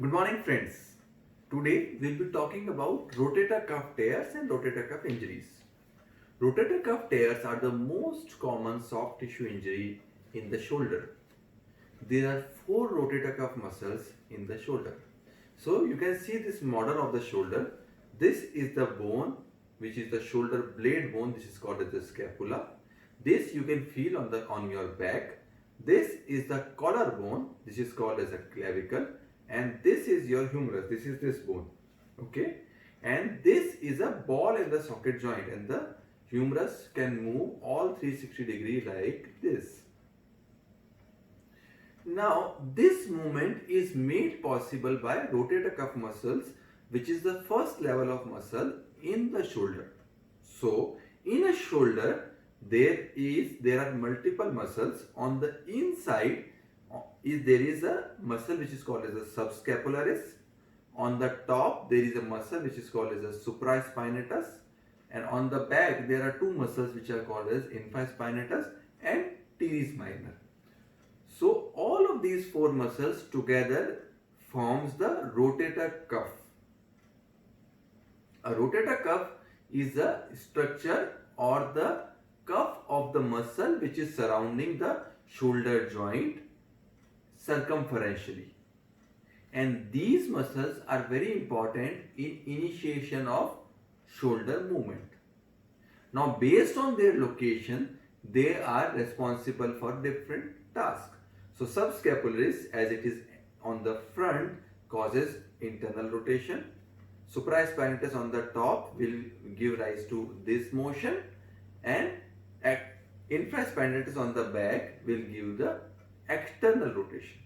Good morning, friends. Today we'll be talking about rotator cuff tears and rotator cuff injuries. Rotator cuff tears are the most common soft tissue injury in the shoulder. There are four rotator cuff muscles in the shoulder. So you can see this model of the shoulder. This is the bone, which is the shoulder blade bone. This is called as the scapula. This you can feel on your back. This is the collarbone. This is called as a clavicle, and this is your humerus. This is this bone. Okay, and this is a ball in the socket joint, and the humerus can move all 360 degree like this. Now, this movement is made possible by rotator cuff muscles, which is the first level of muscle in the shoulder. So, in a shoulder, there are multiple muscles. On the inside, there is a muscle which is called as a subscapularis. On the top, there is a muscle which is called as a supraspinatus. And on the back, there are two muscles which are called as infraspinatus and teres minor. So all of these four muscles together forms the rotator cuff. A rotator cuff is a structure or the cuff of the muscle which is surrounding the shoulder joint circumferentially. And these muscles are very important in initiation of shoulder movement. Now, based on their location, they are responsible for different tasks. So, subscapularis, as it is on the front, causes internal rotation. Supraspinatus on the top will give rise to this motion, and infraspinatus on the back will give the external rotation.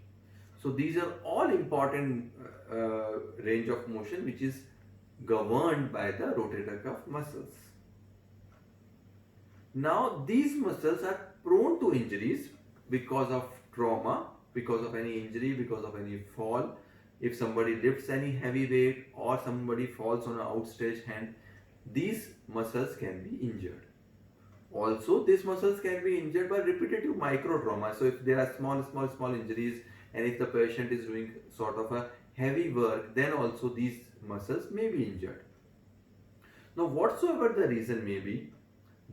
So these are all important range of motion which is governed by the rotator cuff muscles. Now these muscles are prone to injuries because of trauma, because of any injury, because of any fall. If somebody lifts any heavy weight or somebody falls on an outstretched hand, these muscles can be injured. Also, these muscles can be injured by repetitive micro trauma. So if there are small injuries, and if the patient is doing sort of a heavy work, then also these muscles may be injured. Now, whatsoever the reason may be,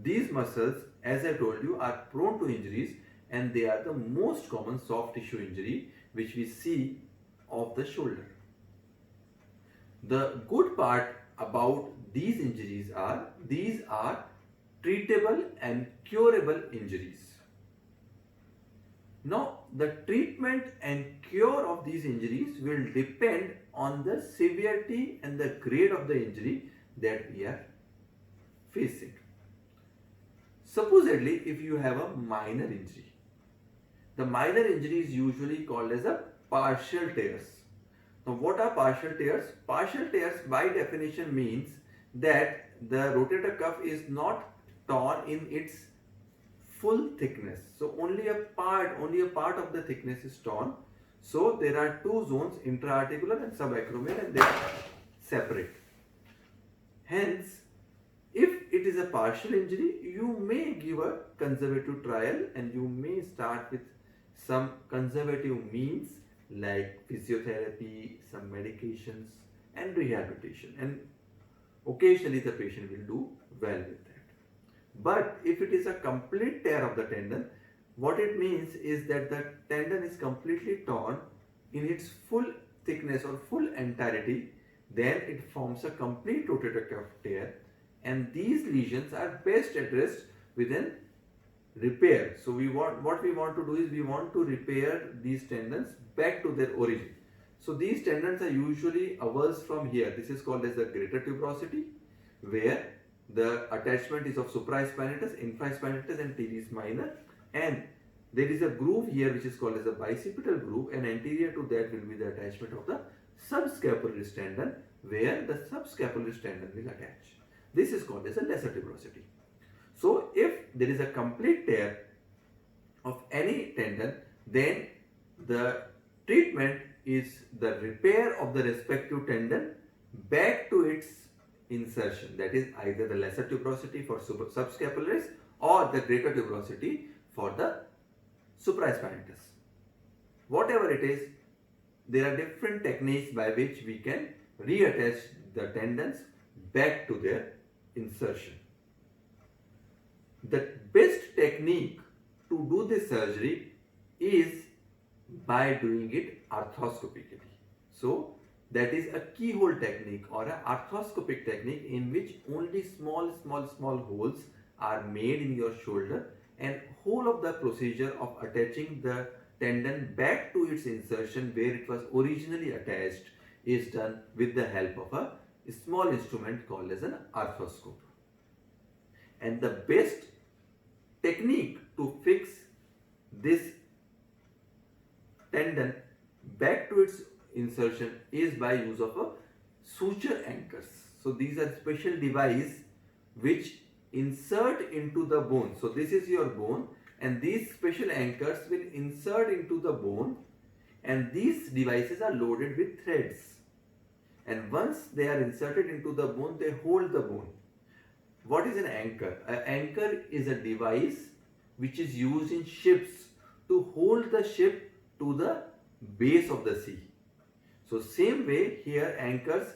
these muscles, as I told you, are prone to injuries, and they are the most common soft tissue injury which we see of the shoulder. The good part about these injuries are, these are treatable and curable injuries. Now, the treatment and cure of these injuries will depend on the severity and the grade of the injury that we are facing. Supposedly, if you have a minor injury, the minor injury is usually called as a partial tears. Now, what are partial tears? Partial tears by definition means that the rotator cuff is not torn in its full thickness. So only a part of the thickness is torn. So there are two zones, intra-articular and subacromial, and they are separate. Hence, if it is a partial injury, you may give a conservative trial and you may start with some conservative means like physiotherapy, some medications and rehabilitation, and occasionally the patient will do well with that. But if it is a complete tear of the tendon, what it means is that the tendon is completely torn in its full thickness or full entirety, then it forms a complete rotator cuff tear, and these lesions are best addressed within repair. So what we want to do is we want to repair these tendons back to their origin. So these tendons are usually avulsed from here. This is called as the greater tuberosity, where the attachment is of supraspinatus, infraspinatus and teres minor, and there is a groove here which is called as a bicipital groove, and anterior to that will be the attachment of the subscapularis tendon, where the subscapularis tendon will attach. This is called as a lesser tuberosity. So if there is a complete tear of any tendon, then the treatment is the repair of the respective tendon back to its insertion, that is either the lesser tuberosity for subscapularis or the greater tuberosity for the supraspinatus. Whatever it is, there are different techniques by which we can reattach the tendons back to their insertion. The best technique to do this surgery is by doing it arthroscopically. So that is a keyhole technique or an arthroscopic technique in which only small holes are made in your shoulder, and whole of the procedure of attaching the tendon back to its insertion where it was originally attached is done with the help of a small instrument called as an arthroscope. And the best technique to fix this tendon back to its insertion is by use of a suture anchors. So these are special device which insert into the bone. So this is your bone, and these special anchors will insert into the bone, and these devices are loaded with threads, and once they are inserted into the bone, they hold the bone. What is an anchor? An anchor is a device which is used in ships to hold the ship to the base of the sea. So same way here, anchors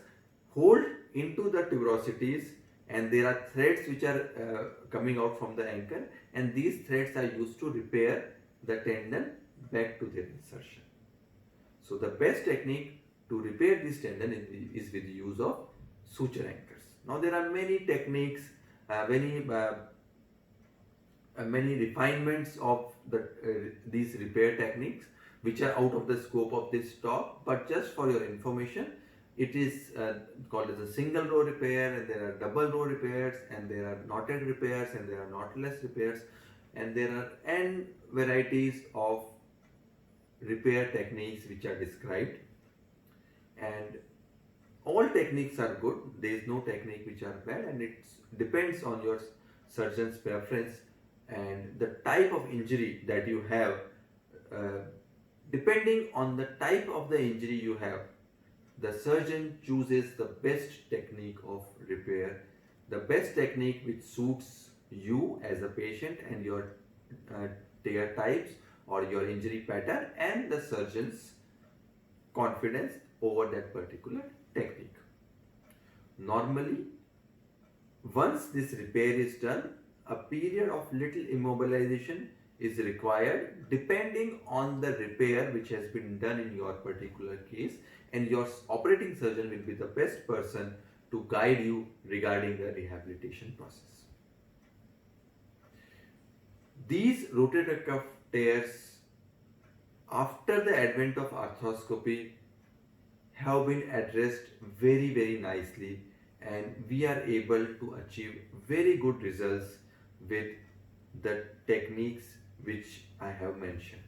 hold into the tuberosities, and there are threads which are coming out from the anchor, and these threads are used to repair the tendon back to their insertion. So the best technique to repair this tendon is with the use of suture anchors. Now there are many techniques, many refinements of these repair techniques which are out of the scope of this talk, but just for your information, it is called as a single row repair, and there are double row repairs, and there are knotted repairs, and there are knotless repairs, and there are n varieties of repair techniques which are described, and all techniques are good. There is no technique which are bad, and it depends on your surgeon's preference and the type of injury that you have. Depending on the type of the injury you have, the surgeon chooses the best technique of repair, the best technique which suits you as a patient and your tear types or your injury pattern and the surgeon's confidence over that particular technique. Normally, once this repair is done, a period of little immobilization is required depending on the repair which has been done in your particular case, and your operating surgeon will be the best person to guide you regarding the rehabilitation process. These rotator cuff tears, after the advent of arthroscopy, have been addressed very nicely, and we are able to achieve very good results with the techniques which I have mentioned.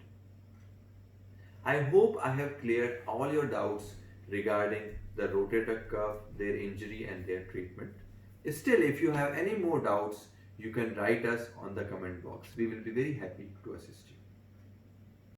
I hope I have cleared all your doubts regarding the rotator cuff, their injury and their treatment. Still, if you have any more doubts, you can write us on the comment box. We will be very happy to assist you.